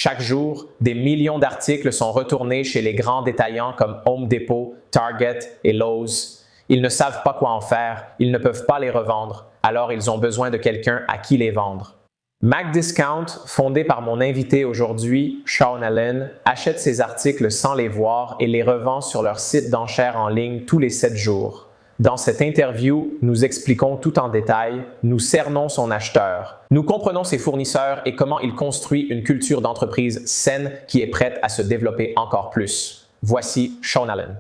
Chaque jour, des millions d'articles sont retournés chez les grands détaillants comme Home Depot, Target et Lowe's. Ils ne savent pas quoi en faire, ils ne peuvent pas les revendre, alors ils ont besoin de quelqu'un à qui les vendre. MacDiscount, fondé par mon invité aujourd'hui, Sean Allen, achète ces articles sans les voir et les revend sur leur site d'enchères en ligne tous les 7 jours. Dans cette interview, nous expliquons tout en détail, nous cernons son acheteur, nous comprenons ses fournisseurs et comment il construit une culture d'entreprise saine qui est prête à se développer encore plus. Voici Sean Allen.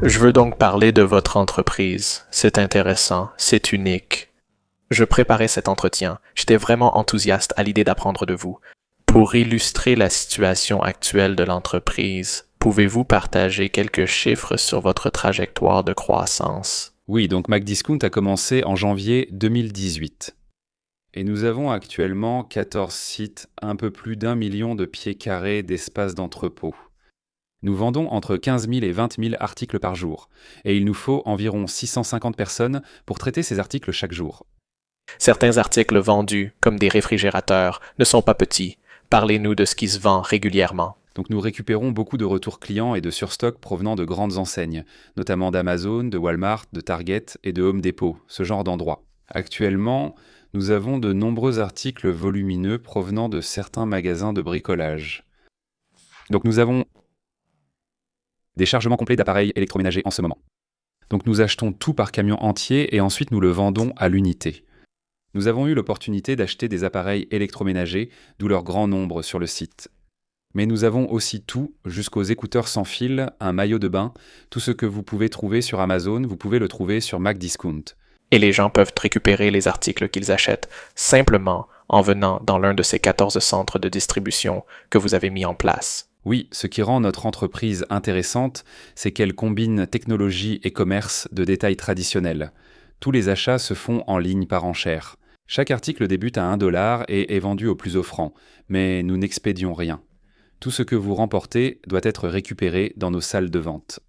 Je veux donc parler de votre entreprise. C'est intéressant, c'est unique. Je préparais cet entretien. J'étais vraiment enthousiaste à l'idée d'apprendre de vous. Pour illustrer la situation actuelle de l'entreprise, pouvez-vous partager quelques chiffres sur votre trajectoire de croissance? Oui, donc MacDiscount a commencé en janvier 2018. Et nous avons actuellement 14 sites, un peu plus d'1 million de pieds carrés d'espace d'entrepôt. Nous vendons entre 15 000 et 20 000 articles par jour, et il nous faut environ 650 personnes pour traiter ces articles chaque jour. Certains articles vendus, comme des réfrigérateurs, ne sont pas petits. Parlez-nous de ce qui se vend régulièrement. Donc nous récupérons beaucoup de retours clients et de surstock provenant de grandes enseignes, notamment d'Amazon, de Walmart, de Target et de Home Depot, ce genre d'endroits. Actuellement, nous avons de nombreux articles volumineux provenant de certains magasins de bricolage. Donc nous avons des chargements complets d'appareils électroménagers en ce moment. Donc nous achetons tout par camion entier et ensuite nous le vendons à l'unité. Nous avons eu l'opportunité d'acheter des appareils électroménagers, d'où leur grand nombre sur le site. Mais nous avons aussi tout, jusqu'aux écouteurs sans fil, un maillot de bain, tout ce que vous pouvez trouver sur Amazon, vous pouvez le trouver sur MacDiscount. Et les gens peuvent récupérer les articles qu'ils achètent simplement en venant dans l'un de ces 14 centres de distribution que vous avez mis en place. Oui, ce qui rend notre entreprise intéressante, c'est qu'elle combine technologie et commerce de détail traditionnels. Tous les achats se font en ligne par enchère. Chaque article débute à 1 $ et est vendu au plus offrant, mais nous n'expédions rien. Tout ce que vous remportez doit être récupéré dans nos salles de vente.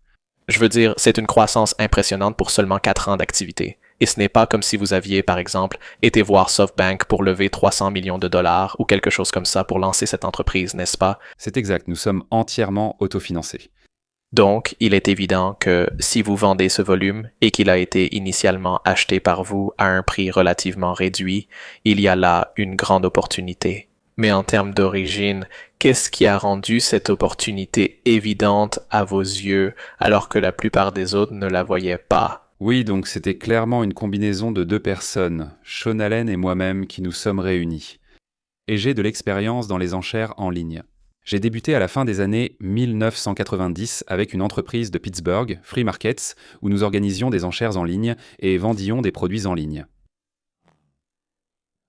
Je veux dire, c'est une croissance impressionnante pour seulement 4 ans d'activité. Et ce n'est pas comme si vous aviez, par exemple, été voir SoftBank pour lever 300 millions de dollars ou quelque chose comme ça pour lancer cette entreprise, n'est-ce pas? C'est exact, nous sommes entièrement autofinancés. Donc, il est évident que si vous vendez ce volume et qu'il a été initialement acheté par vous à un prix relativement réduit, il y a là une grande opportunité. Mais en termes d'origine, qu'est-ce qui a rendu cette opportunité évidente à vos yeux alors que la plupart des autres ne la voyaient pas? Oui, donc c'était clairement une combinaison de 2 personnes, Sean Allen et moi-même, qui nous sommes réunis. Et j'ai de l'expérience dans les enchères en ligne. J'ai débuté à la fin des années 1990 avec une entreprise de Pittsburgh, Free Markets, où nous organisions des enchères en ligne et vendions des produits en ligne.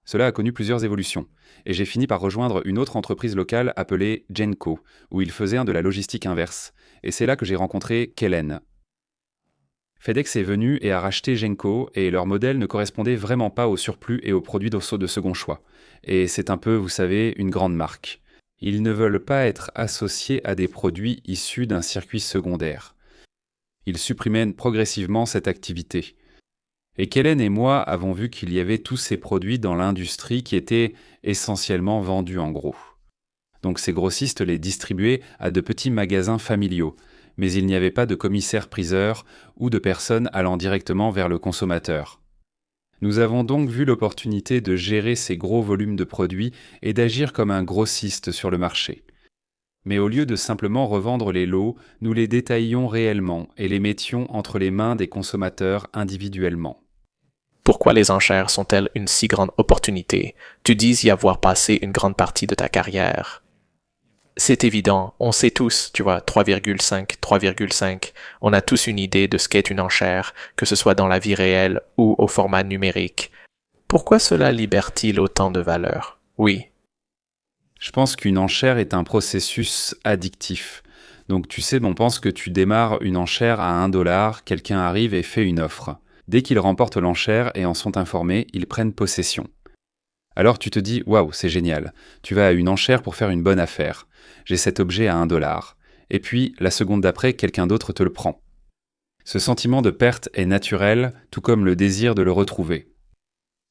Cela a connu plusieurs évolutions, et j'ai fini par rejoindre une autre entreprise locale appelée Genco, où ils faisaient de la logistique inverse, et c'est là que j'ai rencontré Kellen. FedEx est venu et a racheté Genco, et leur modèle ne correspondait vraiment pas au surplus et aux produits de second choix. Et c'est un peu, vous savez, une grande marque. Ils ne veulent pas être associés à des produits issus d'un circuit secondaire. Ils supprimaient progressivement cette activité. Et Kellen et moi avons vu qu'il y avait tous ces produits dans l'industrie qui étaient essentiellement vendus en gros. Donc ces grossistes les distribuaient à de petits magasins familiaux, mais il n'y avait pas de commissaire-priseur ou de personnes allant directement vers le consommateur. Nous avons donc vu l'opportunité de gérer ces gros volumes de produits et d'agir comme un grossiste sur le marché. Mais au lieu de simplement revendre les lots, nous les détaillions réellement et les mettions entre les mains des consommateurs individuellement. Pourquoi les enchères sont-elles une si grande opportunité? Tu dis y avoir passé une grande partie de ta carrière. C'est évident, on sait tous, tu vois, 3,5. On a tous une idée de ce qu'est une enchère, que ce soit dans la vie réelle ou au format numérique. Pourquoi cela libère-t-il autant de valeur? Oui. Je pense qu'une enchère est un processus addictif. Donc tu sais, on pense que tu démarres une enchère à 1 $, quelqu'un arrive et fait une offre. Dès qu'ils remportent l'enchère et en sont informés, ils prennent possession. Alors tu te dis « Waouh, c'est génial !» Tu vas à une enchère pour faire une bonne affaire. J'ai cet objet à 1 $. Et puis, la seconde d'après, quelqu'un d'autre te le prend. Ce sentiment de perte est naturel, tout comme le désir de le retrouver.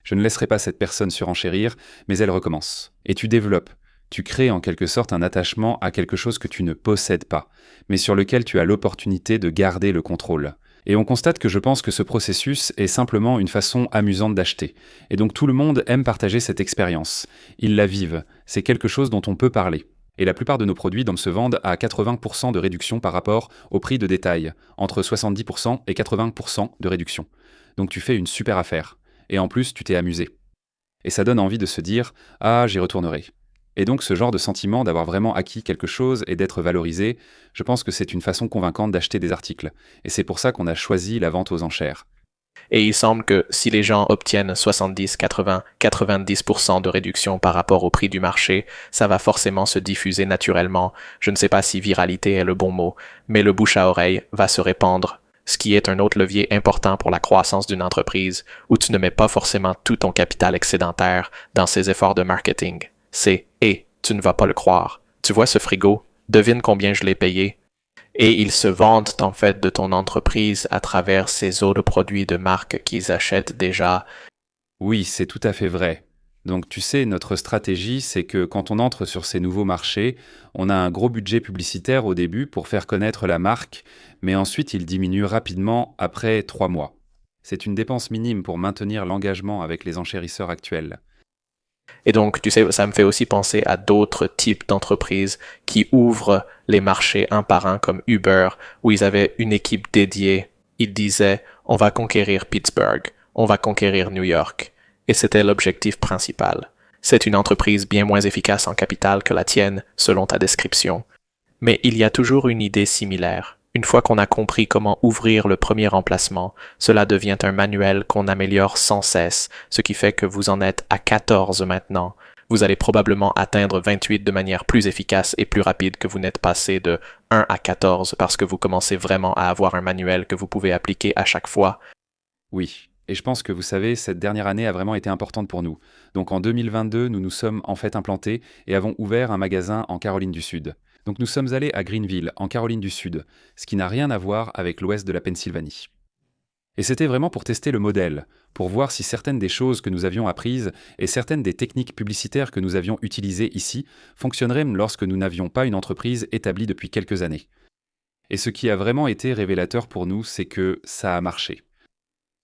Je ne laisserai pas cette personne surenchérir, mais elle recommence. Et tu développes. Tu crées en quelque sorte un attachement à quelque chose que tu ne possèdes pas, mais sur lequel tu as l'opportunité de garder le contrôle. Et on constate que je pense que ce processus est simplement une façon amusante d'acheter. Et donc tout le monde aime partager cette expérience. Ils la vivent. C'est quelque chose dont on peut parler. Et la plupart de nos produits se vendent à 80% de réduction par rapport au prix de détail, entre 70% et 80% de réduction. Donc tu fais une super affaire. Et en plus, tu t'es amusé. Et ça donne envie de se dire « Ah, j'y retournerai ». Et donc ce genre de sentiment d'avoir vraiment acquis quelque chose et d'être valorisé, je pense que c'est une façon convaincante d'acheter des articles. Et c'est pour ça qu'on a choisi la vente aux enchères. Et il semble que si les gens obtiennent 70, 80, 90% de réduction par rapport au prix du marché, ça va forcément se diffuser naturellement. Je ne sais pas si viralité est le bon mot, mais le bouche à oreille va se répandre, ce qui est un autre levier important pour la croissance d'une entreprise où tu ne mets pas forcément tout ton capital excédentaire dans ces efforts de marketing. C'est « Hé, tu ne vas pas le croire. Tu vois ce frigo? Devine combien je l'ai payé. » Et ils se vantent en fait de ton entreprise à travers ces autres produits de marque qu'ils achètent déjà. Oui, c'est tout à fait vrai. Donc tu sais, notre stratégie, c'est que quand on entre sur ces nouveaux marchés, on a un gros budget publicitaire au début pour faire connaître la marque, mais ensuite il diminue rapidement après 3 mois. C'est une dépense minime pour maintenir l'engagement avec les enchérisseurs actuels. Et donc, tu sais, ça me fait aussi penser à d'autres types d'entreprises qui ouvrent les marchés un par un, comme Uber, où ils avaient une équipe dédiée. Ils disaient, on va conquérir Pittsburgh, on va conquérir New York. Et c'était l'objectif principal. C'est une entreprise bien moins efficace en capital que la tienne, selon ta description. Mais il y a toujours une idée similaire. Une fois qu'on a compris comment ouvrir le premier emplacement, cela devient un manuel qu'on améliore sans cesse, ce qui fait que vous en êtes à 14 maintenant. Vous allez probablement atteindre 28 de manière plus efficace et plus rapide que vous n'êtes passé de 1 à 14 parce que vous commencez vraiment à avoir un manuel que vous pouvez appliquer à chaque fois. Oui, et je pense que vous savez, cette dernière année a vraiment été importante pour nous. Donc en 2022, nous nous sommes en fait implantés et avons ouvert un magasin en Caroline du Sud. Donc nous sommes allés à Greenville, en Caroline du Sud, ce qui n'a rien à voir avec l'ouest de la Pennsylvanie. Et c'était vraiment pour tester le modèle, pour voir si certaines des choses que nous avions apprises et certaines des techniques publicitaires que nous avions utilisées ici fonctionneraient lorsque nous n'avions pas une entreprise établie depuis quelques années. Et ce qui a vraiment été révélateur pour nous, c'est que ça a marché.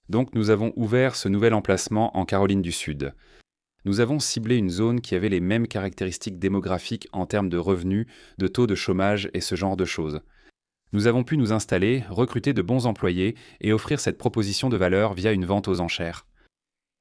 Donc nous avons ouvert ce nouvel emplacement en Caroline du Sud. Nous avons ciblé une zone qui avait les mêmes caractéristiques démographiques en termes de revenus, de taux de chômage et ce genre de choses. Nous avons pu nous installer, recruter de bons employés et offrir cette proposition de valeur via une vente aux enchères.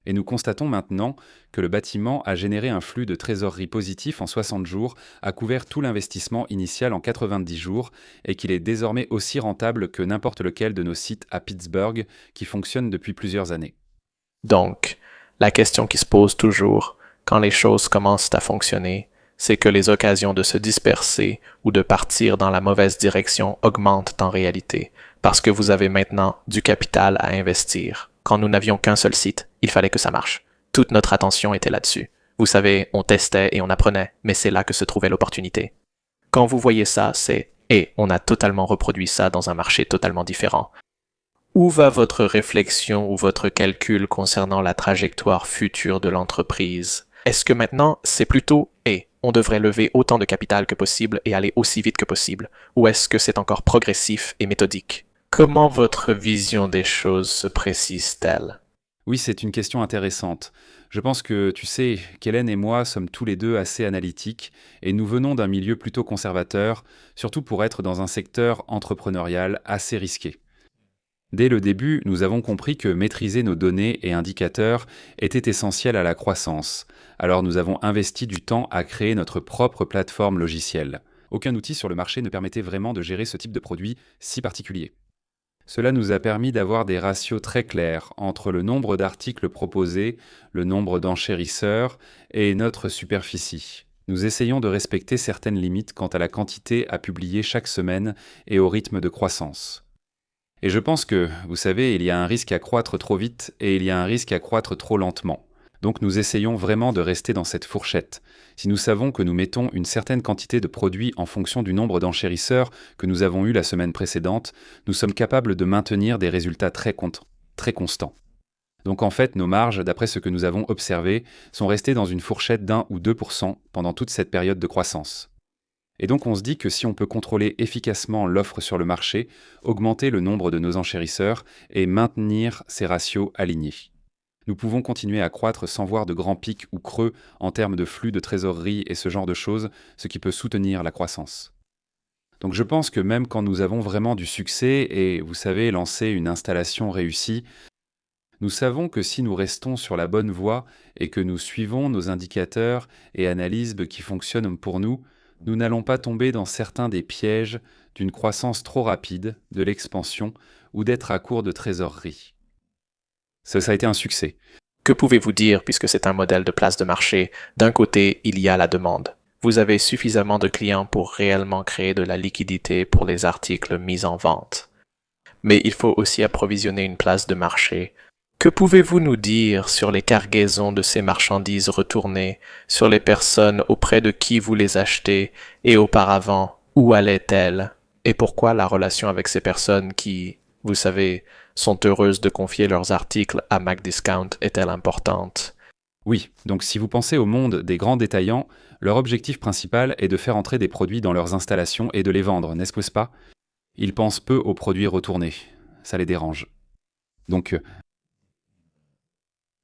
Et nous constatons maintenant que le bâtiment a généré un flux de trésorerie positif en 60 jours, a couvert tout l'investissement initial en 90 jours et qu'il est désormais aussi rentable que n'importe lequel de nos sites à Pittsburgh qui fonctionnent depuis plusieurs années. Donc, la question qui se pose toujours, quand les choses commencent à fonctionner, c'est que les occasions de se disperser ou de partir dans la mauvaise direction augmentent en réalité, parce que vous avez maintenant du capital à investir. Quand nous n'avions qu'un seul site, il fallait que ça marche. Toute notre attention était là-dessus. Vous savez, on testait et on apprenait, mais c'est là que se trouvait l'opportunité. Quand vous voyez ça, c'est « Et on a totalement reproduit ça dans un marché totalement différent ». Où va votre réflexion ou votre calcul concernant la trajectoire future de l'entreprise? Est-ce que maintenant, c'est plutôt « Et on devrait lever autant de capital que possible et aller aussi vite que possible » ou est-ce que c'est encore progressif et méthodique? Comment votre vision des choses se précise-t-elle? Oui, c'est une question intéressante. Je pense que, tu sais, Kellen et moi sommes tous les deux assez analytiques et nous venons d'un milieu plutôt conservateur, surtout pour être dans un secteur entrepreneurial assez risqué. Dès le début, nous avons compris que maîtriser nos données et indicateurs était essentiel à la croissance. Alors nous avons investi du temps à créer notre propre plateforme logicielle. Aucun outil sur le marché ne permettait vraiment de gérer ce type de produit si particulier. Cela nous a permis d'avoir des ratios très clairs entre le nombre d'articles proposés, le nombre d'enchérisseurs et notre superficie. Nous essayons de respecter certaines limites quant à la quantité à publier chaque semaine et au rythme de croissance. Et je pense que, vous savez, il y a un risque à croître trop vite et il y a un risque à croître trop lentement. Donc nous essayons vraiment de rester dans cette fourchette. Si nous savons que nous mettons une certaine quantité de produits en fonction du nombre d'enchérisseurs que nous avons eu la semaine précédente, nous sommes capables de maintenir des résultats très constants. Donc en fait, nos marges, d'après ce que nous avons observé, sont restées dans une fourchette d'1 ou 2% pendant toute cette période de croissance. Et donc on se dit que si on peut contrôler efficacement l'offre sur le marché, augmenter le nombre de nos enchérisseurs et maintenir ces ratios alignés, nous pouvons continuer à croître sans voir de grands pics ou creux en termes de flux de trésorerie et ce genre de choses, ce qui peut soutenir la croissance. Donc je pense que même quand nous avons vraiment du succès et, vous savez, lancer une installation réussie, nous savons que si nous restons sur la bonne voie et que nous suivons nos indicateurs et analyses qui fonctionnent pour nous, nous n'allons pas tomber dans certains des pièges d'une croissance trop rapide, de l'expansion ou d'être à court de trésorerie. Ça a été un succès. Que pouvez-vous dire puisque c'est un modèle de place de marché? D'un côté, il y a la demande. Vous avez suffisamment de clients pour réellement créer de la liquidité pour les articles mis en vente. Mais il faut aussi approvisionner une place de marché. Que pouvez-vous nous dire sur les cargaisons de ces marchandises retournées, sur les personnes auprès de qui vous les achetez, et auparavant, où allaient-elles, et pourquoi la relation avec ces personnes qui, vous savez, sont heureuses de confier leurs articles à McDiscount est-elle importante? Oui, donc si vous pensez au monde des grands détaillants, leur objectif principal est de faire entrer des produits dans leurs installations et de les vendre, n'est-ce pas? Ils pensent peu aux produits retournés. Ça les dérange. Donc,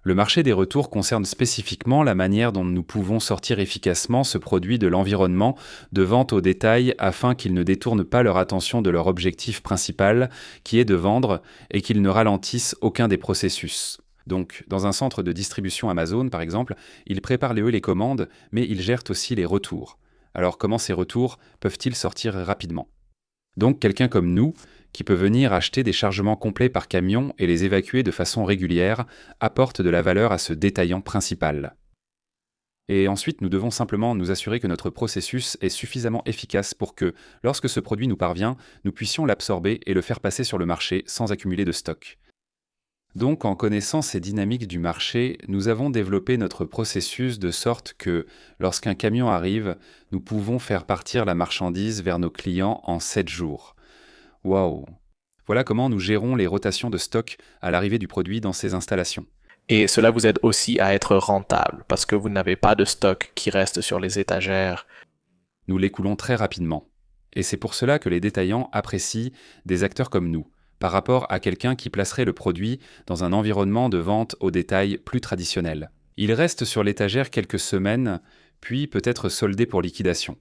le marché des retours concerne spécifiquement la manière dont nous pouvons sortir efficacement ce produit de l'environnement de vente au détail afin qu'ils ne détournent pas leur attention de leur objectif principal, qui est de vendre, et qu'ils ne ralentissent aucun des processus. Donc, dans un centre de distribution Amazon, par exemple, ils préparent les commandes, mais ils gèrent aussi les retours. Alors, comment ces retours peuvent-ils sortir rapidement? Donc, quelqu'un comme nous, qui peut venir acheter des chargements complets par camion et les évacuer de façon régulière, apporte de la valeur à ce détaillant principal. Et ensuite, nous devons simplement nous assurer que notre processus est suffisamment efficace pour que, lorsque ce produit nous parvient, nous puissions l'absorber et le faire passer sur le marché sans accumuler de stock. Donc, en connaissant ces dynamiques du marché, nous avons développé notre processus de sorte que, lorsqu'un camion arrive, nous pouvons faire partir la marchandise vers nos clients en 7 jours. Waouh! Voilà comment nous gérons les rotations de stock à l'arrivée du produit dans ces installations. Et cela vous aide aussi à être rentable, parce que vous n'avez pas de stock qui reste sur les étagères. Nous l'écoulons très rapidement. Et c'est pour cela que les détaillants apprécient des acteurs comme nous, par rapport à quelqu'un qui placerait le produit dans un environnement de vente au détail plus traditionnel. Il reste sur l'étagère quelques semaines, puis peut être soldé pour liquidation.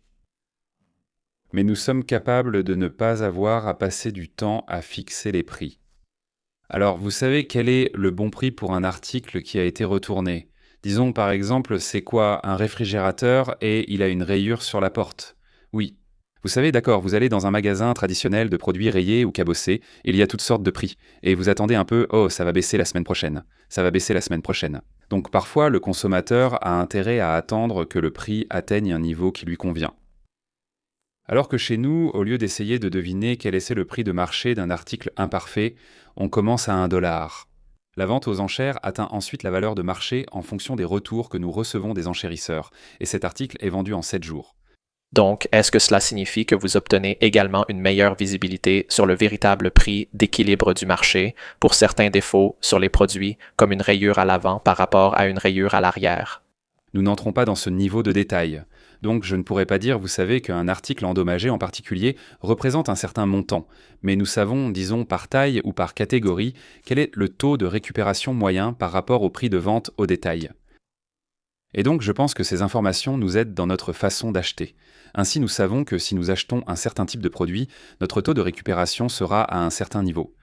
Mais nous sommes capables de ne pas avoir à passer du temps à fixer les prix. Alors, vous savez quel est le bon prix pour un article qui a été retourné? Disons par exemple, c'est quoi un réfrigérateur et il a une rayure sur la porte? Oui. Vous savez, d'accord, vous allez dans un magasin traditionnel de produits rayés ou cabossés, il y a toutes sortes de prix, et vous attendez un peu, oh, ça va baisser la semaine prochaine, ça va baisser la semaine prochaine. Donc parfois, le consommateur a intérêt à attendre que le prix atteigne un niveau qui lui convient. Alors que chez nous, au lieu d'essayer de deviner quel est le prix de marché d'un article imparfait, on commence à $1. La vente aux enchères atteint ensuite la valeur de marché en fonction des retours que nous recevons des enchérisseurs, et cet article est vendu en 7 jours. Donc, est-ce que cela signifie que vous obtenez également une meilleure visibilité sur le véritable prix d'équilibre du marché pour certains défauts sur les produits, comme une rayure à l'avant par rapport à une rayure à l'arrière? Nous n'entrons pas dans ce niveau de détail. Donc je ne pourrais pas dire, vous savez, qu'un article endommagé en particulier représente un certain montant, mais nous savons, disons par taille ou par catégorie, quel est le taux de récupération moyen par rapport au prix de vente au détail. Et donc je pense que ces informations nous aident dans notre façon d'acheter. Ainsi nous savons que si nous achetons un certain type de produit, notre taux de récupération sera à un certain niveau.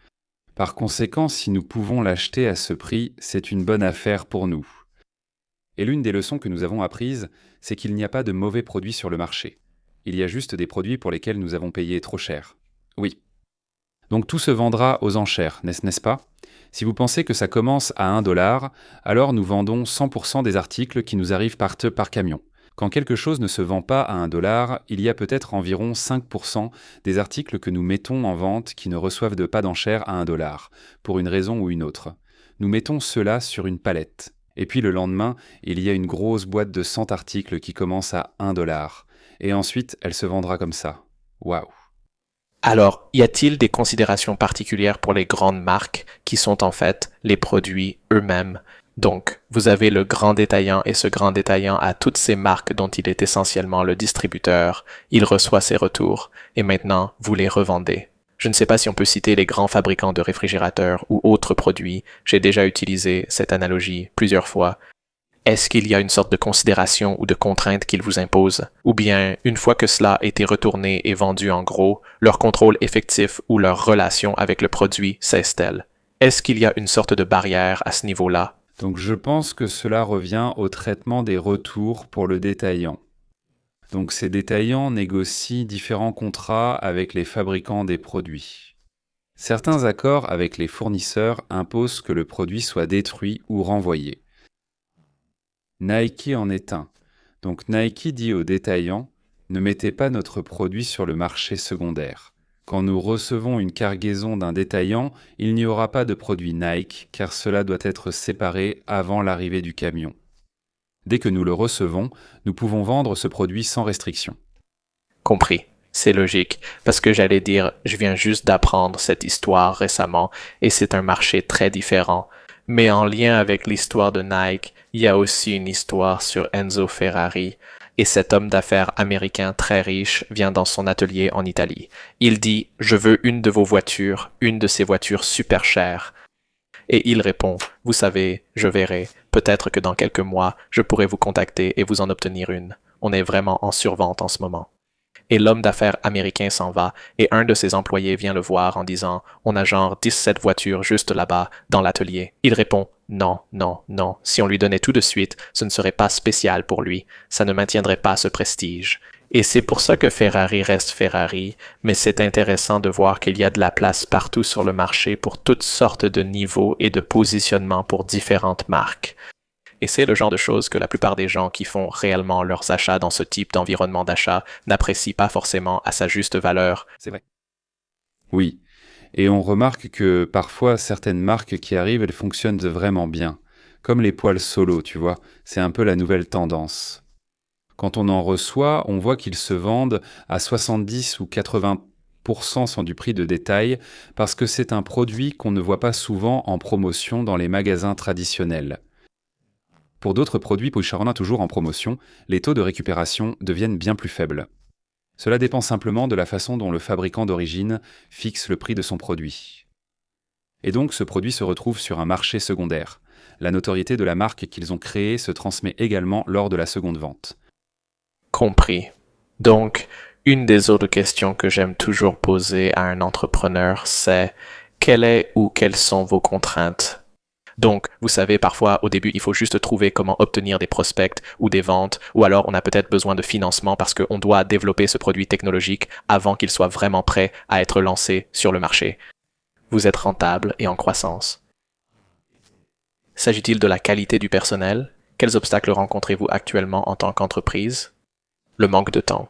Par conséquent, si nous pouvons l'acheter à ce prix, c'est une bonne affaire pour nous. Et l'une des leçons que nous avons apprises, c'est qu'il n'y a pas de mauvais produits sur le marché. Il y a juste des produits pour lesquels nous avons payé trop cher. Oui. Donc tout se vendra aux enchères, n'est-ce pas? Si vous pensez que ça commence à $1, alors nous vendons 100% des articles qui nous arrivent par camion. Quand quelque chose ne se vend pas à $1, il y a peut-être environ 5% des articles que nous mettons en vente qui ne reçoivent pas d'enchères à $1, pour une raison ou une autre. Nous mettons cela sur une palette. Et puis le lendemain, il y a une grosse boîte de 100 articles qui commence à $1. Et ensuite, elle se vendra comme ça. Waouh! Alors, y a-t-il des considérations particulières pour les grandes marques qui sont en fait les produits eux-mêmes? Donc, vous avez le grand détaillant et ce grand détaillant a toutes ces marques dont il est essentiellement le distributeur, il reçoit ses retours et maintenant vous les revendez. Je ne sais pas si on peut citer les grands fabricants de réfrigérateurs ou autres produits, j'ai déjà utilisé cette analogie plusieurs fois. Est-ce qu'il y a une sorte de considération ou de contrainte qu'ils vous imposent? Ou bien, une fois que cela a été retourné et vendu en gros, leur contrôle effectif ou leur relation avec le produit cesse-t-elle? Est-ce qu'il y a une sorte de barrière à ce niveau-là? Donc je pense que cela revient au traitement des retours pour le détaillant. Donc ces détaillants négocient différents contrats avec les fabricants des produits. Certains accords avec les fournisseurs imposent que le produit soit détruit ou renvoyé. Nike en est un. Donc Nike dit aux détaillants « Ne mettez pas notre produit sur le marché secondaire. Quand nous recevons une cargaison d'un détaillant, il n'y aura pas de produit Nike car cela doit être séparé avant l'arrivée du camion. Dès que nous le recevons, nous pouvons vendre ce produit sans restriction. » Compris. C'est logique, parce que j'allais dire, je viens juste d'apprendre cette histoire récemment, et c'est un marché très différent. Mais en lien avec l'histoire de Nike, il y a aussi une histoire sur Enzo Ferrari, et cet homme d'affaires américain très riche vient dans son atelier en Italie. Il dit « Je veux une de vos voitures, une de ces voitures super chères. » Et il répond « Vous savez, je verrai, peut-être que dans quelques mois, je pourrai vous contacter et vous en obtenir une. On est vraiment en survente en ce moment. » Et l'homme d'affaires américain s'en va, et un de ses employés vient le voir en disant « On a genre 17 voitures juste là-bas, dans l'atelier. » Il répond « Non, non, non, si on lui donnait tout de suite, ce ne serait pas spécial pour lui, ça ne maintiendrait pas ce prestige. » Et c'est pour ça que Ferrari reste Ferrari, mais c'est intéressant de voir qu'il y a de la place partout sur le marché pour toutes sortes de niveaux et de positionnements pour différentes marques. Et c'est le genre de choses que la plupart des gens qui font réellement leurs achats dans ce type d'environnement d'achat n'apprécient pas forcément à sa juste valeur. C'est vrai. Oui, et on remarque que parfois certaines marques qui arrivent, elles fonctionnent vraiment bien. Comme les poêles solo, tu vois, c'est un peu la nouvelle tendance. Quand on en reçoit, on voit qu'ils se vendent à 70 ou 80% sont du prix de détail parce que c'est un produit qu'on ne voit pas souvent en promotion dans les magasins traditionnels. Pour d'autres produits Pushkarna toujours en promotion, les taux de récupération deviennent bien plus faibles. Cela dépend simplement de la façon dont le fabricant d'origine fixe le prix de son produit. Et donc ce produit se retrouve sur un marché secondaire. La notoriété de la marque qu'ils ont créée se transmet également lors de la seconde vente. Compris. Donc, une des autres questions que j'aime toujours poser à un entrepreneur, c'est quelle est ou quelles sont vos contraintes? Donc, vous savez, parfois, au début, il faut juste trouver comment obtenir des prospects ou des ventes, ou alors on a peut-être besoin de financement parce qu'on doit développer ce produit technologique avant qu'il soit vraiment prêt à être lancé sur le marché. Vous êtes rentable et en croissance. S'agit-il de la qualité du personnel? Quels obstacles rencontrez-vous actuellement en tant qu'entreprise? Le manque de temps.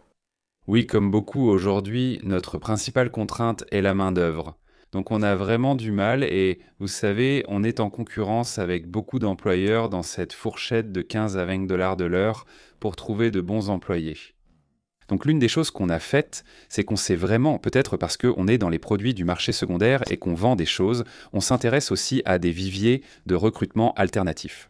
Oui, comme beaucoup aujourd'hui, notre principale contrainte est la main-d'œuvre. Donc on a vraiment du mal et vous savez, on est en concurrence avec beaucoup d'employeurs dans cette fourchette de 15 à 20 $ de l'heure pour trouver de bons employés. Donc l'une des choses qu'on a faites, c'est qu'on s'est vraiment, peut-être parce qu'on est dans les produits du marché secondaire et qu'on vend des choses, on s'intéresse aussi à des viviers de recrutement alternatifs.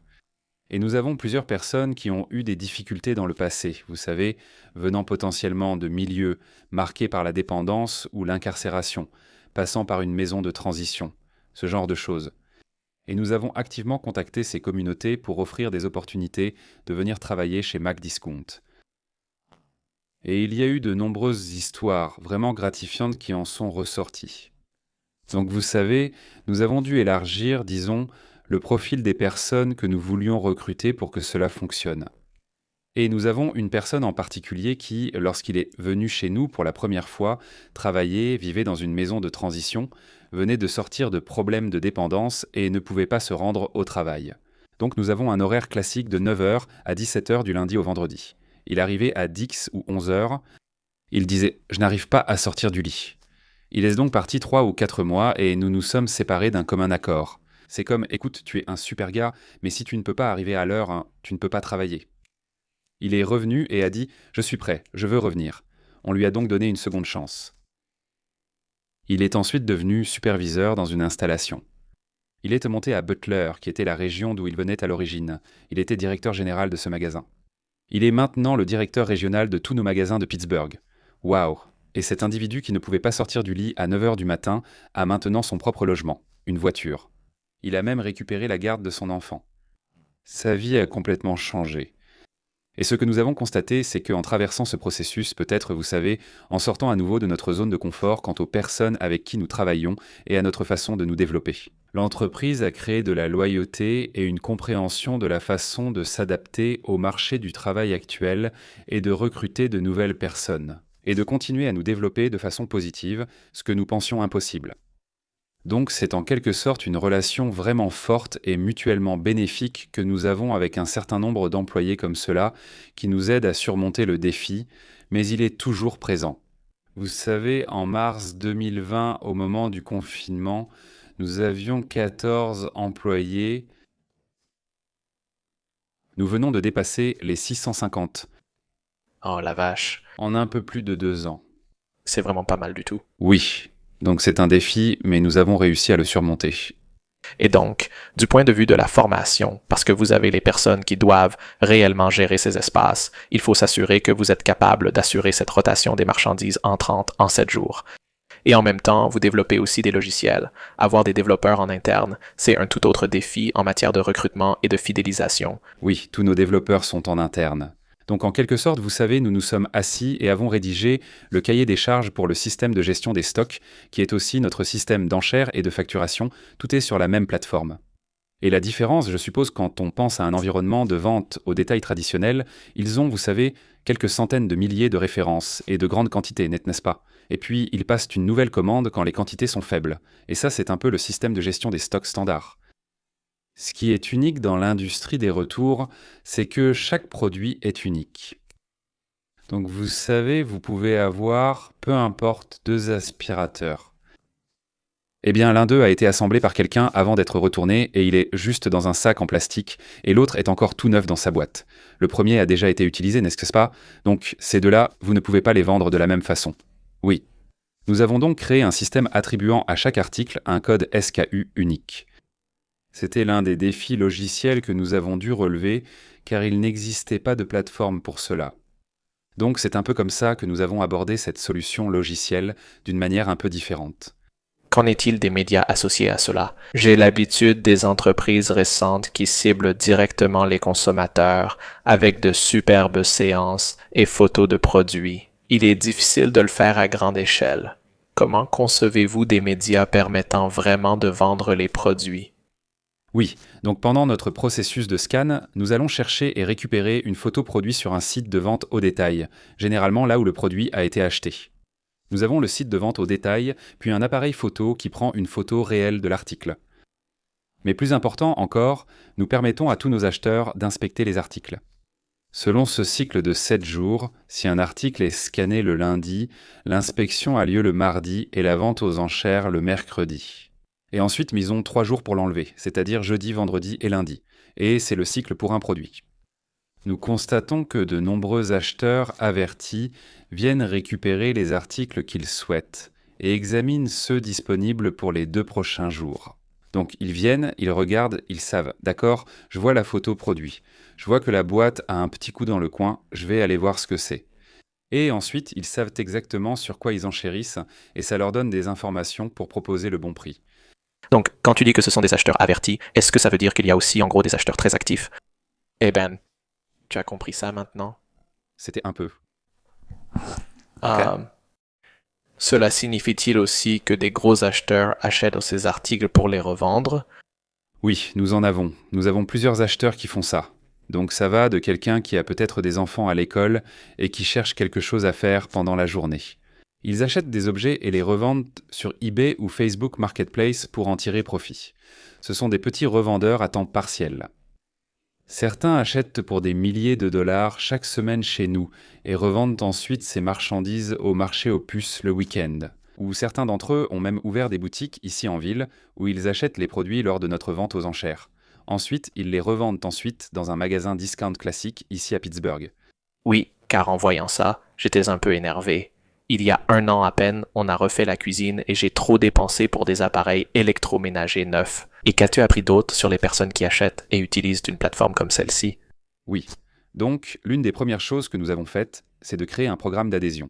Et nous avons plusieurs personnes qui ont eu des difficultés dans le passé, vous savez, venant potentiellement de milieux marqués par la dépendance ou l'incarcération, passant par une maison de transition, ce genre de choses. Et nous avons activement contacté ces communautés pour offrir des opportunités de venir travailler chez McDiscount. Et il y a eu de nombreuses histoires vraiment gratifiantes qui en sont ressorties. Donc vous savez, nous avons dû élargir, disons, le profil des personnes que nous voulions recruter pour que cela fonctionne. Et nous avons une personne en particulier qui, lorsqu'il est venu chez nous pour la première fois, travaillait, vivait dans une maison de transition, venait de sortir de problèmes de dépendance et ne pouvait pas se rendre au travail. Donc nous avons un horaire classique de 9h à 17h du lundi au vendredi. Il arrivait à 10 ou 11h. Il disait « Je n'arrive pas à sortir du lit ». Il est donc parti 3 ou 4 mois et nous nous sommes séparés d'un commun accord. C'est comme « Écoute, tu es un super gars, mais si tu ne peux pas arriver à l'heure, hein, tu ne peux pas travailler ». Il est revenu et a dit « Je suis prêt, je veux revenir ». On lui a donc donné une seconde chance. Il est ensuite devenu superviseur dans une installation. Il est monté à Butler, qui était la région d'où il venait à l'origine. Il était directeur général de ce magasin. Il est maintenant le directeur régional de tous nos magasins de Pittsburgh. Waouh! Et cet individu qui ne pouvait pas sortir du lit à 9 h du matin a maintenant son propre logement, une voiture. Il a même récupéré la garde de son enfant. Sa vie a complètement changé. Et ce que nous avons constaté, c'est qu'en traversant ce processus, peut-être, vous savez, en sortant à nouveau de notre zone de confort quant aux personnes avec qui nous travaillons et à notre façon de nous développer. L'entreprise a créé de la loyauté et une compréhension de la façon de s'adapter au marché du travail actuel et de recruter de nouvelles personnes, et de continuer à nous développer de façon positive, ce que nous pensions impossible. Donc c'est en quelque sorte une relation vraiment forte et mutuellement bénéfique que nous avons avec un certain nombre d'employés comme cela, qui nous aident à surmonter le défi, mais il est toujours présent. Vous savez, en mars 2020, au moment du confinement, nous avions 14 employés. Nous venons de dépasser les 650 Oh la vache, en un peu plus de 2 ans. c'est vraiment pas mal du tout. Oui, donc c'est un défi, mais nous avons réussi à le surmonter. Et donc, du point de vue de la formation, parce que vous avez les personnes qui doivent réellement gérer ces espaces, il faut s'assurer que vous êtes capable d'assurer cette rotation des marchandises entrantes en 7 jours. Et en même temps, vous développez aussi des logiciels. Avoir des développeurs en interne, c'est un tout autre défi en matière de recrutement et de fidélisation. Oui, tous nos développeurs sont en interne. Donc en quelque sorte, vous savez, nous nous sommes assis et avons rédigé le cahier des charges pour le système de gestion des stocks, qui est aussi notre système d'enchères et de facturation. Tout est sur la même plateforme. Et la différence, je suppose, quand on pense à un environnement de vente au détail traditionnel, ils ont, vous savez, quelques centaines de milliers de références et de grandes quantités, n'est-ce pas? Et puis, ils passent une nouvelle commande quand les quantités sont faibles. Et ça, c'est un peu le système de gestion des stocks standards. Ce qui est unique dans l'industrie des retours, c'est que chaque produit est unique. Donc vous savez, vous pouvez avoir, peu importe, 2 aspirateurs. Eh bien, l'un d'eux a été assemblé par quelqu'un avant d'être retourné et il est juste dans un sac en plastique et l'autre est encore tout neuf dans sa boîte. Le premier a déjà été utilisé, n'est-ce pas? Donc ces deux-là, vous ne pouvez pas les vendre de la même façon. Oui. Nous avons donc créé un système attribuant à chaque article un code SKU unique. C'était l'un des défis logiciels que nous avons dû relever, car il n'existait pas de plateforme pour cela. Donc c'est un peu comme ça que nous avons abordé cette solution logicielle d'une manière un peu différente. Qu'en est-il des médias associés à cela? J'ai l'habitude des entreprises récentes qui ciblent directement les consommateurs avec de superbes séances et photos de produits. Il est difficile de le faire à grande échelle. Comment concevez-vous des médias permettant vraiment de vendre les produits? Oui, donc pendant notre processus de scan, nous allons chercher et récupérer une photo produit sur un site de vente au détail, généralement là où le produit a été acheté. Nous avons le site de vente au détail, puis un appareil photo qui prend une photo réelle de l'article. Mais plus important encore, nous permettons à tous nos acheteurs d'inspecter les articles. Selon ce cycle de 7 jours, si un article est scanné le lundi, l'inspection a lieu le mardi et la vente aux enchères le mercredi. Et ensuite, misons 3 jours pour l'enlever, c'est-à-dire jeudi, vendredi et lundi. Et c'est le cycle pour un produit. Nous constatons que de nombreux acheteurs avertis viennent récupérer les articles qu'ils souhaitent et examinent ceux disponibles pour les 2 prochains jours. Donc ils viennent, ils regardent, ils savent. D'accord, je vois la photo produit. Je vois que la boîte a un petit coup dans le coin, je vais aller voir ce que c'est. Et ensuite, ils savent exactement sur quoi ils enchérissent et ça leur donne des informations pour proposer le bon prix. Donc, quand tu dis que ce sont des acheteurs avertis, est-ce que ça veut dire qu'il y a aussi en gros des acheteurs très actifs? Eh ben, tu as compris ça maintenant? C'était un peu. Cela signifie-t-il aussi que des gros acheteurs achètent ces articles pour les revendre? Oui, nous en avons. Nous avons plusieurs acheteurs qui font ça. Donc ça va de quelqu'un qui a peut-être des enfants à l'école et qui cherche quelque chose à faire pendant la journée. Ils achètent des objets et les revendent sur eBay ou Facebook Marketplace pour en tirer profit. Ce sont des petits revendeurs à temps partiel. Certains achètent pour des milliers de dollars chaque semaine chez nous et revendent ensuite ces marchandises au marché aux puces le week-end. Ou certains d'entre eux ont même ouvert des boutiques ici en ville où ils achètent les produits lors de notre vente aux enchères. Ensuite, ils les revendent ensuite dans un magasin discount classique ici à Pittsburgh. Oui, car en voyant ça, j'étais un peu énervé. Il y a 1 an à peine, on a refait la cuisine et j'ai trop dépensé pour des appareils électroménagers neufs. Et qu'as-tu appris d'autre sur les personnes qui achètent et utilisent une plateforme comme celle-ci? Oui. Donc, l'une des premières choses que nous avons faites, c'est de créer un programme d'adhésion.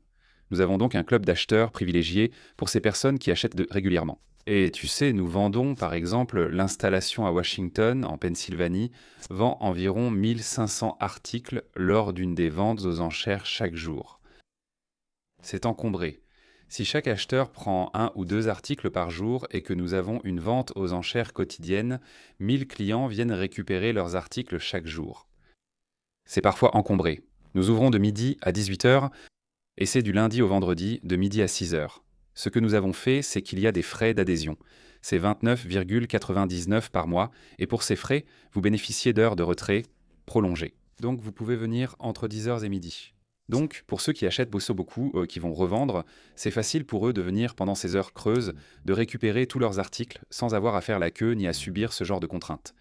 Nous avons donc un club d'acheteurs privilégié pour ces personnes qui achètent régulièrement. Et tu sais, nous vendons, par exemple, l'installation à Washington, en Pennsylvanie, vend environ 1500 articles lors d'une des ventes aux enchères chaque jour. C'est encombré. Si chaque acheteur prend 1 ou 2 articles par jour et que nous avons une vente aux enchères quotidienne, 1000 clients viennent récupérer leurs articles chaque jour. C'est parfois encombré. Nous ouvrons de midi à 18h et c'est du lundi au vendredi de midi à 6h. Ce que nous avons fait, c'est qu'il y a des frais d'adhésion. C'est 29,99 par mois et pour ces frais, vous bénéficiez d'heures de retrait prolongées. Donc vous pouvez venir entre 10h et midi. Donc, pour ceux qui achètent beaucoup, qui vont revendre, c'est facile pour eux de venir pendant ces heures creuses, de récupérer tous leurs articles sans avoir à faire la queue ni à subir ce genre de contraintes.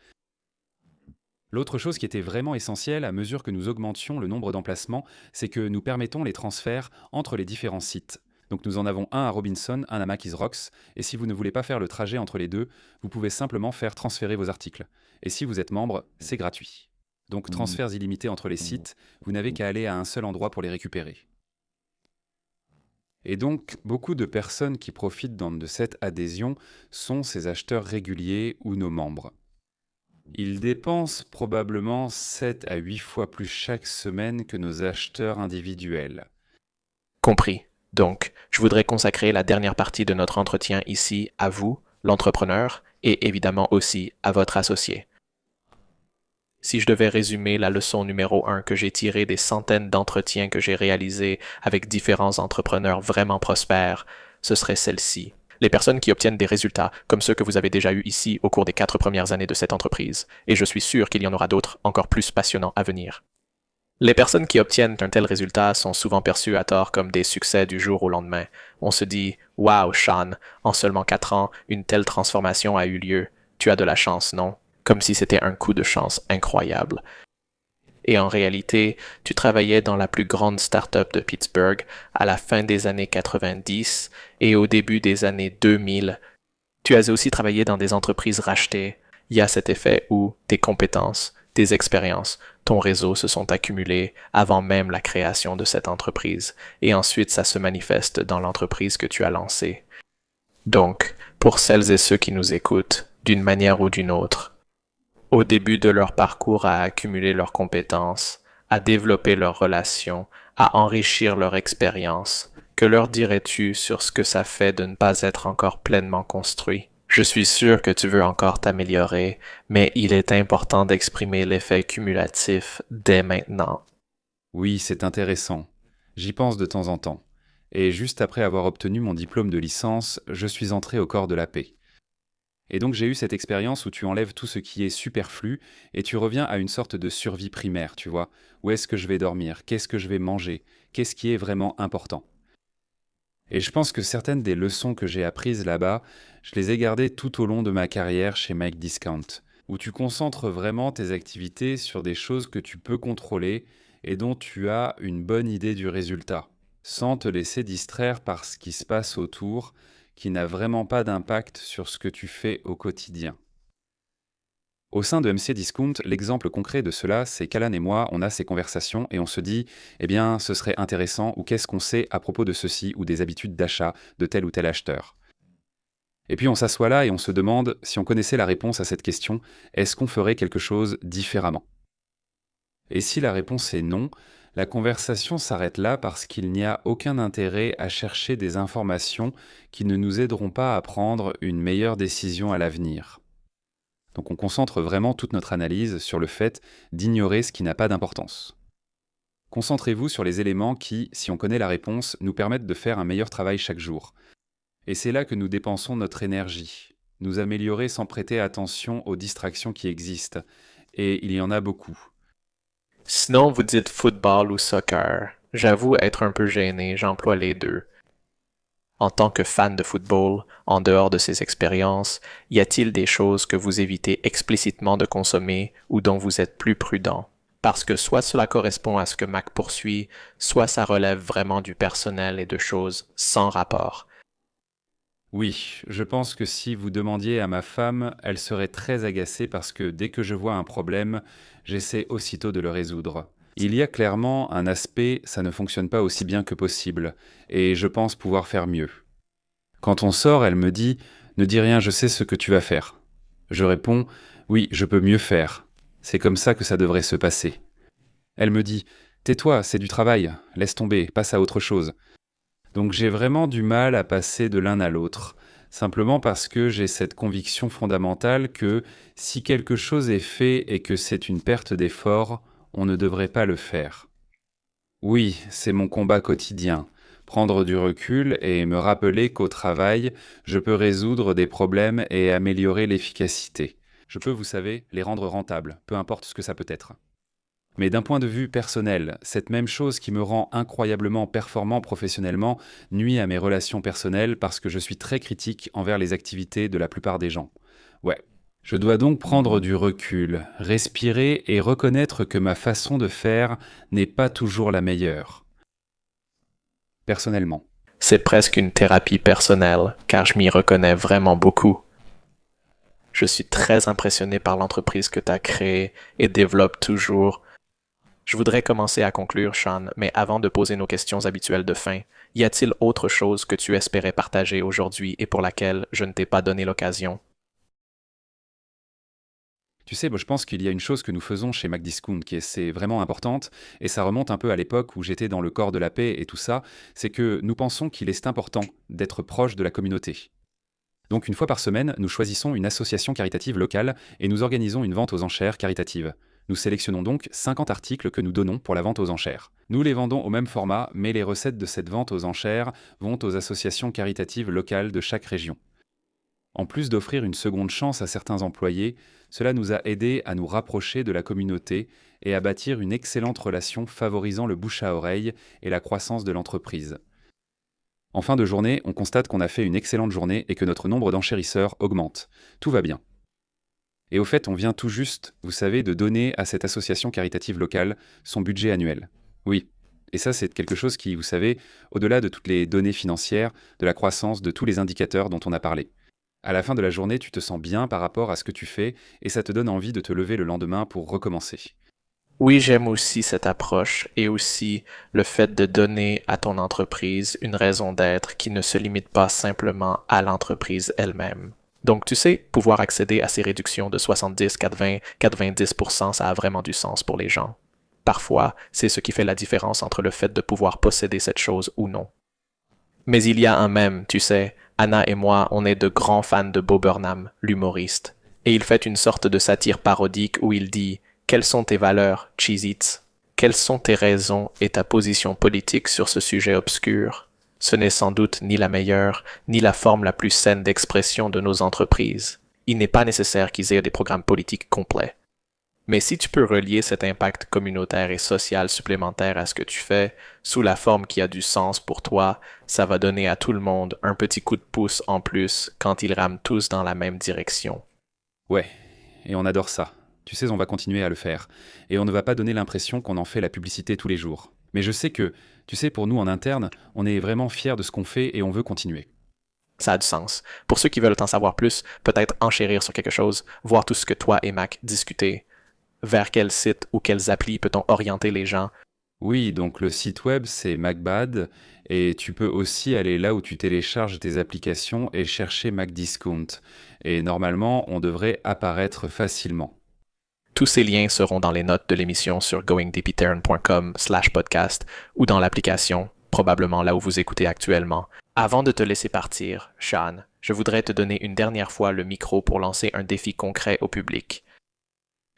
L'autre chose qui était vraiment essentielle à mesure que nous augmentions le nombre d'emplacements, c'est que nous permettons les transferts entre les différents sites. Donc nous en avons un à Robinson, un à Macy's Rocks, et si vous ne voulez pas faire le trajet entre les deux, vous pouvez simplement faire transférer vos articles. Et si vous êtes membre, c'est gratuit. Donc transferts illimités entre les sites, vous n'avez qu'à aller à un seul endroit pour les récupérer. Et donc, beaucoup de personnes qui profitent de cette adhésion sont ces acheteurs réguliers ou nos membres. Ils dépensent probablement 7 à 8 fois plus chaque semaine que nos acheteurs individuels. Compris. Donc, je voudrais consacrer la dernière partie de notre entretien ici à vous, l'entrepreneur, et évidemment aussi à votre associé. Si je devais résumer la leçon numéro 1 que j'ai tirée des centaines d'entretiens que j'ai réalisés avec différents entrepreneurs vraiment prospères, ce serait celle-ci. Les personnes qui obtiennent des résultats, comme ceux que vous avez déjà eus ici au cours des 4 premières années de cette entreprise, et je suis sûr qu'il y en aura d'autres encore plus passionnants à venir. Les personnes qui obtiennent un tel résultat sont souvent perçues à tort comme des succès du jour au lendemain. On se dit « Wow, Sean, en seulement 4 ans, une telle transformation a eu lieu. Tu as de la chance, non ?» Comme si c'était un coup de chance incroyable. Et en réalité, tu travaillais dans la plus grande start-up de Pittsburgh à la fin des années 90 et au début des années 2000. Tu as aussi travaillé dans des entreprises rachetées. Il y a cet effet où tes compétences, tes expériences, ton réseau se sont accumulés avant même la création de cette entreprise, et ensuite ça se manifeste dans l'entreprise que tu as lancée. Donc, pour celles et ceux qui nous écoutent, d'une manière ou d'une autre, au début de leur parcours à accumuler leurs compétences, à développer leurs relations, à enrichir leur expérience, que leur dirais-tu sur ce que ça fait de ne pas être encore pleinement construit? Je suis sûr que tu veux encore t'améliorer, mais il est important d'exprimer l'effet cumulatif dès maintenant. Oui, c'est intéressant. J'y pense de temps en temps. Et juste après avoir obtenu mon diplôme de licence, je suis entré au corps de la paix. Et donc j'ai eu cette expérience où tu enlèves tout ce qui est superflu et tu reviens à une sorte de survie primaire, tu vois. Où est-ce que je vais dormir? Qu'est-ce que je vais manger? Qu'est-ce qui est vraiment important? Et je pense que certaines des leçons que j'ai apprises là-bas, je les ai gardées tout au long de ma carrière chez Mike Discount, où tu concentres vraiment tes activités sur des choses que tu peux contrôler et dont tu as une bonne idée du résultat, sans te laisser distraire par ce qui se passe autour, qui n'a vraiment pas d'impact sur ce que tu fais au quotidien. Au sein de MC Discount, l'exemple concret de cela, c'est qu'Alan et moi, on a ces conversations et on se dit « Eh bien, ce serait intéressant ou qu'est-ce qu'on sait à propos de ceci ou des habitudes d'achat de tel ou tel acheteur ?» Et puis on s'assoit là et on se demande si on connaissait la réponse à cette question, est-ce qu'on ferait quelque chose différemment? Et si la réponse est non, la conversation s'arrête là parce qu'il n'y a aucun intérêt à chercher des informations qui ne nous aideront pas à prendre une meilleure décision à l'avenir. Donc on concentre vraiment toute notre analyse sur le fait d'ignorer ce qui n'a pas d'importance. Concentrez-vous sur les éléments qui, si on connaît la réponse, nous permettent de faire un meilleur travail chaque jour. Et c'est là que nous dépensons notre énergie, nous améliorer sans prêter attention aux distractions qui existent. Et il y en a beaucoup. Sinon, vous dites football ou soccer. J'avoue être un peu gêné, j'emploie les deux. En tant que fan de football, en dehors de ces expériences, y a-t-il des choses que vous évitez explicitement de consommer ou dont vous êtes plus prudent? Parce que soit cela correspond à ce que Mac poursuit, soit ça relève vraiment du personnel et de choses sans rapport. Oui, je pense que si vous demandiez à ma femme, elle serait très agacée parce que dès que je vois un problème, j'essaie aussitôt de le résoudre. Il y a clairement un aspect, ça ne fonctionne pas aussi bien que possible, et je pense pouvoir faire mieux. Quand on sort, elle me dit « Ne dis rien, je sais ce que tu vas faire ». Je réponds « Oui, je peux mieux faire. C'est comme ça que ça devrait se passer ». Elle me dit « Tais-toi, c'est du travail, laisse tomber, passe à autre chose ». Donc j'ai vraiment du mal à passer de l'un à l'autre, simplement parce que j'ai cette conviction fondamentale que si quelque chose est fait et que c'est une perte d'effort, on ne devrait pas le faire. Oui, c'est mon combat quotidien, prendre du recul et me rappeler qu'au travail, je peux résoudre des problèmes et améliorer l'efficacité. Je peux, vous savez, les rendre rentables, peu importe ce que ça peut être. Mais d'un point de vue personnel, cette même chose qui me rend incroyablement performant professionnellement nuit à mes relations personnelles parce que je suis très critique envers les activités de la plupart des gens. Ouais. Je dois donc prendre du recul, respirer et reconnaître que ma façon de faire n'est pas toujours la meilleure. Personnellement. C'est presque une thérapie personnelle, car je m'y reconnais vraiment beaucoup. Je suis très impressionné par l'entreprise que tu as créée et développes toujours. Je voudrais commencer à conclure, Sean, mais avant de poser nos questions habituelles de fin, y a-t-il autre chose que tu espérais partager aujourd'hui et pour laquelle je ne t'ai pas donné l'occasion? Tu sais, je pense qu'il y a une chose que nous faisons chez McDiscount qui est vraiment importante, et ça remonte un peu à l'époque où j'étais dans le corps de la paix et tout ça, c'est que nous pensons qu'il est important d'être proche de la communauté. Donc une fois par semaine, nous choisissons une association caritative locale et nous organisons une vente aux enchères caritative. Nous sélectionnons donc 50 articles que nous donnons pour la vente aux enchères. Nous les vendons au même format, mais les recettes de cette vente aux enchères vont aux associations caritatives locales de chaque région. En plus d'offrir une seconde chance à certains employés, cela nous a aidés à nous rapprocher de la communauté et à bâtir une excellente relation favorisant le bouche à oreille et la croissance de l'entreprise. En fin de journée, on constate qu'on a fait une excellente journée et que notre nombre d'enchérisseurs augmente. Tout va bien. Et au fait, on vient tout juste, vous savez, de donner à cette association caritative locale son budget annuel. Oui. Et ça, c'est quelque chose qui, vous savez, au-delà de toutes les données financières, de la croissance, de tous les indicateurs dont on a parlé. À la fin de la journée, tu te sens bien par rapport à ce que tu fais et ça te donne envie de te lever le lendemain pour recommencer. Oui, j'aime aussi cette approche et aussi le fait de donner à ton entreprise une raison d'être qui ne se limite pas simplement à l'entreprise elle-même. Donc, tu sais, pouvoir accéder à ces réductions de 70, 80, 90%, ça a vraiment du sens pour les gens. Parfois, c'est ce qui fait la différence entre le fait de pouvoir posséder cette chose ou non. Mais il y a un mème, tu sais, Anna et moi, on est de grands fans de Bo Burnham, l'humoriste, et il fait une sorte de satire parodique où il dit « Quelles sont tes valeurs, Cheez-Its? Quelles sont tes raisons et ta position politique sur ce sujet obscur? Ce n'est sans doute ni la meilleure, ni la forme la plus saine d'expression de nos entreprises. Il n'est pas nécessaire qu'ils aient des programmes politiques complets. Mais si tu peux relier cet impact communautaire et social supplémentaire à ce que tu fais, sous la forme qui a du sens pour toi, ça va donner à tout le monde un petit coup de pouce en plus quand ils rament tous dans la même direction. Ouais, et on adore ça. Tu sais, on va continuer à le faire. Et on ne va pas donner l'impression qu'on en fait la publicité tous les jours. Mais je sais que, tu sais, pour nous en interne, on est vraiment fiers de ce qu'on fait et on veut continuer. Ça a du sens. Pour ceux qui veulent en savoir plus, peut-être enchérir sur quelque chose, voir tout ce que toi et Mac discutez. Vers quel site ou quelles applis peut-on orienter les gens? Oui, donc le site web c'est MacBad et tu peux aussi aller là où tu télécharges tes applications et chercher MacDiscount. Et normalement, on devrait apparaître facilement. Tous ces liens seront dans les notes de l'émission sur goingdeepetern.com/podcast ou dans l'application, probablement là où vous écoutez actuellement. Avant de te laisser partir, Sean, je voudrais te donner une dernière fois le micro pour lancer un défi concret au public.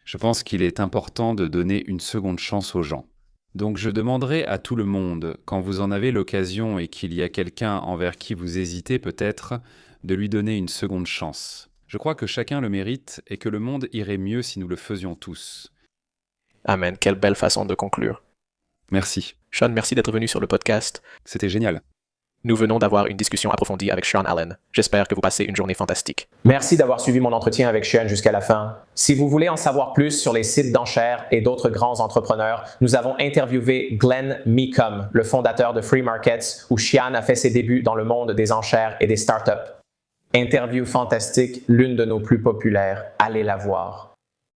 Je pense qu'il est important de donner une seconde chance aux gens. Donc je demanderai à tout le monde, quand vous en avez l'occasion et qu'il y a quelqu'un envers qui vous hésitez peut-être, de lui donner une seconde chance. Je crois que chacun le mérite et que le monde irait mieux si nous le faisions tous. Amen, quelle belle façon de conclure. Merci. Sean, merci d'être venu sur le podcast. C'était génial. Nous venons d'avoir une discussion approfondie avec Sean Allen. J'espère que vous passez une journée fantastique. Merci d'avoir suivi mon entretien avec Sean jusqu'à la fin. Si vous voulez en savoir plus sur les sites d'enchères et d'autres grands entrepreneurs, nous avons interviewé Glenn Meekum, le fondateur de Free Markets, où Sean a fait ses débuts dans le monde des enchères et des startups. Interview fantastique, l'une de nos plus populaires. Allez la voir.